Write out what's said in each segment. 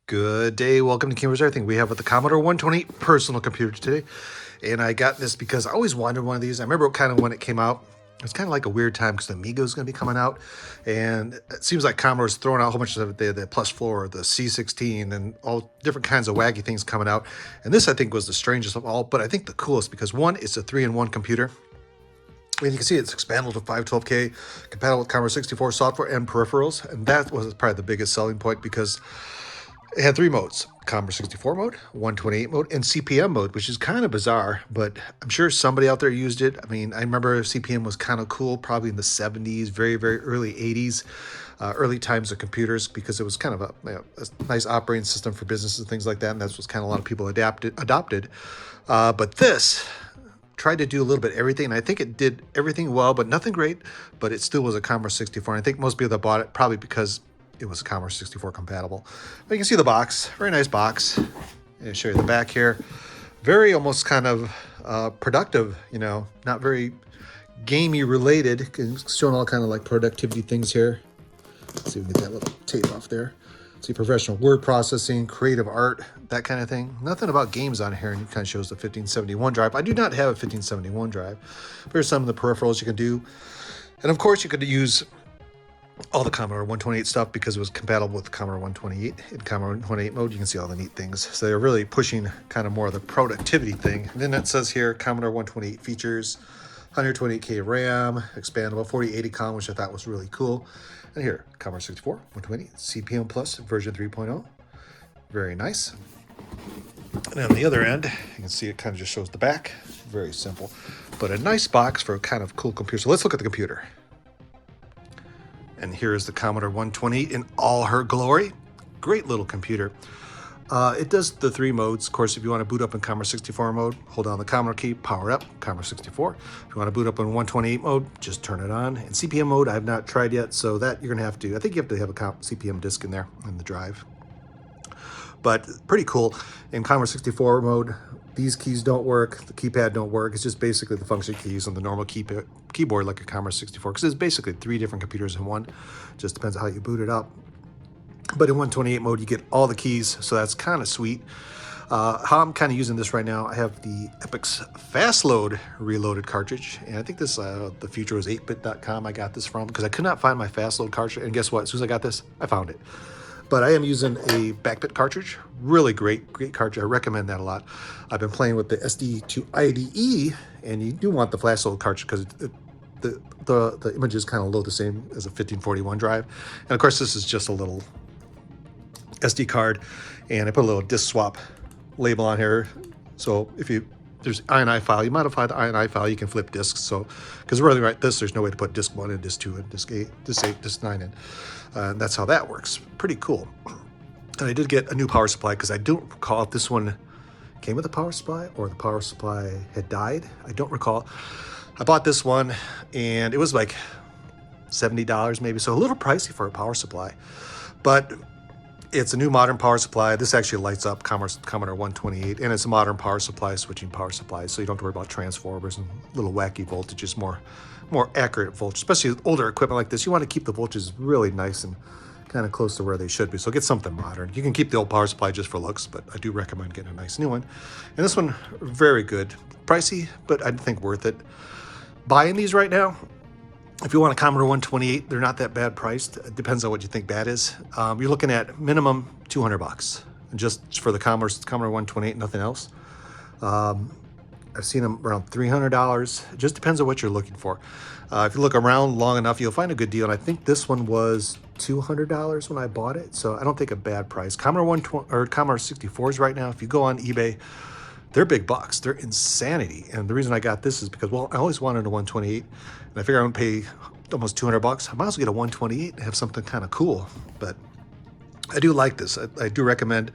Good day. Welcome to Gamers Everything. We have with the Commodore 128 personal computer today. And I got this because I always wanted one of these. I remember kind of when it came out. It was kind of like a weird time because the Amiga is going to be coming out. And it seems like Commodore's throwing out a whole bunch of the Plus 4, the C16, and all different kinds of wacky things coming out. And this, I think, was the strangest of all. But I think the coolest because, one, it's a 3-in-1 computer. And you can see it's expandable to 512K, compatible with Commodore 64 software and peripherals. And that was probably the biggest selling point because it had three modes: Commodore 64 mode, 128 mode, and CP/M mode, which is kind of bizarre, but I'm sure somebody out there used it. I mean, I remember CP/M was kind of cool, probably in the 70s, very, very early 80s, early times of computers, because it was kind of a nice operating system for businesses and things like that, and that's what kind of a lot of people adopted. But this tried to do a little bit of everything, and I think it did everything well, but nothing great, but it still was a Commodore 64, and I think most people that bought it probably because it was Commodore 64 compatible. But you can see the box, very nice box. I'll show you the back here. Very almost kind of productive, not very gamey related. Showing all kind of like productivity things here. Let's see if we can get that little tape off there. See professional word processing, creative art, that kind of thing. Nothing about games on here, and it kind of shows the 1571 drive. I do not have a 1571 drive. There's some of the peripherals you can do. And of course you could use all the Commodore 128 stuff because it was compatible with Commodore 128. In Commodore 128 mode, you can see all the neat things. So they're really pushing kind of more of the productivity thing. And then it says here, Commodore 128 features 128K RAM, expandable 4080 column, which I thought was really cool. And here, Commodore 64, 128, CP/M Plus version 3.0. Very nice. And on the other end, you can see it kind of just shows the back. Very simple, but a nice box for a kind of cool computer. So let's look at the computer. And here is the Commodore 128 in all her glory. Great little computer. It does the three modes. Of course, if you want to boot up in Commodore 64 mode, hold down the Commodore key, power up, Commodore 64. If you want to boot up in 128 mode, just turn it on. And CP/M mode, I have not tried yet, so that you're going to have to, I think you have to have a CP/M disk in there in the drive. But pretty cool. In Commodore 64 mode, these keys don't work, the keypad don't work. It's just basically the function keys on the normal keyboard like a Commodore 64, because it's basically three different computers in one. Just depends on how you boot it up. But in 128 mode, you get all the keys, so that's kind of sweet. How I'm kind of using this right now, I have the Epyx FastLoad reloaded cartridge, and I think this, the future was 8bit.com I got this from, because I could not find my FastLoad cartridge, and guess what? As soon as I got this, I found it. But I am using a BackBit cartridge. Really great cartridge. I recommend that a lot. I've been playing with the SD to IDE, and you do want the FastLoad cartridge because the images kind of load the same as a 1541 drive. And of course, this is just a little SD card, and I put a little disk swap label on here. So if there's INI file, you modify the INI file, you can flip disks. So, because really right there's no way to put disk 1 and disk 2 and disk 8, disk 9 in. And that's how that works. Pretty cool. And I did get a new power supply because I don't recall if this one came with a power supply or the power supply had died. I don't recall. I bought this one and it was like $70 maybe, so a little pricey for a power supply. But it's a new modern power supply. This actually lights up Commodore 128, and it's a modern power supply, switching power supplies, so you don't have to worry about transformers and little wacky voltages, more accurate voltage. Especially with older equipment like this, you want to keep the voltages really nice and kind of close to where they should be. So get something modern. You can keep the old power supply just for looks, but I do recommend getting a nice new one. And this one, very good. Pricey, but I think worth it. Buying these right now, if you want a Commodore 128, they're not that bad priced. It depends on what you think bad is. You're looking at minimum $200 just for the Commodore 128, nothing else. I've seen them around $300. It just depends on what you're looking for. If you look around long enough, you'll find a good deal. And I think this one was $200 when I bought it, so I don't think a bad price. Commodore 64s right now, if you go on eBay, they're big bucks. They're insanity. And the reason I got this is because, well, I always wanted a 128, and I figure I'm gonna pay almost $200. I might as well get a 128 and have something kind of cool. But I do like this. I do recommend,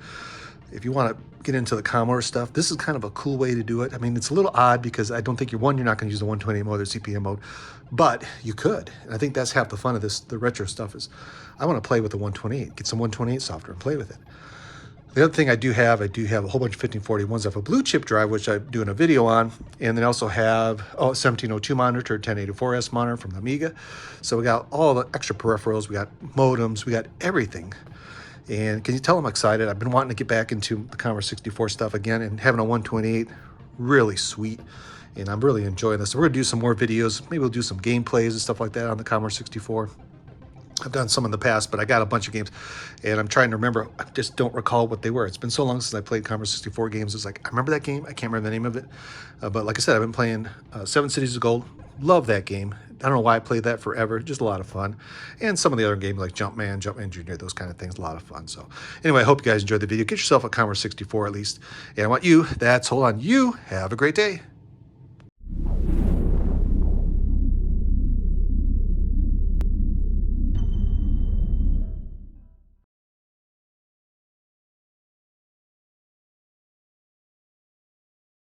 if you want to get into the Commodore stuff, this is kind of a cool way to do it. I mean, it's a little odd because I don't think you're not going to use the 128 mode or CP/M mode, but you could. And I think that's half the fun of this, the retro stuff, is I want to play with the 128, get some 128 software and play with it. The other thing I do have a whole bunch of 1541s. I have a blue chip drive, which I'm doing a video on, and then I also have a 1702 monitor, 1084S monitor from the Amiga. So we got all the extra peripherals, we got modems, we got everything. And can you tell I'm excited? I've been wanting to get back into the Commodore 64 stuff again, and having a 128, really sweet. And I'm really enjoying this. So we're gonna do some more videos. Maybe we'll do some gameplays and stuff like that on the Commodore 64. I've done some in the past, but I got a bunch of games, and I'm trying to remember. I just don't recall what they were. It's been so long since I played Commodore 64 games. It's like, I remember that game. I can't remember the name of it. But like I said, I've been playing Seven Cities of Gold. Love that game. I don't know why I played that forever. Just a lot of fun. And some of the other games like Jumpman, Jumpman Jr., those kind of things, a lot of fun. So anyway, I hope you guys enjoyed the video. Get yourself a Commodore 64 at least. And I want you, hold on, you have a great day.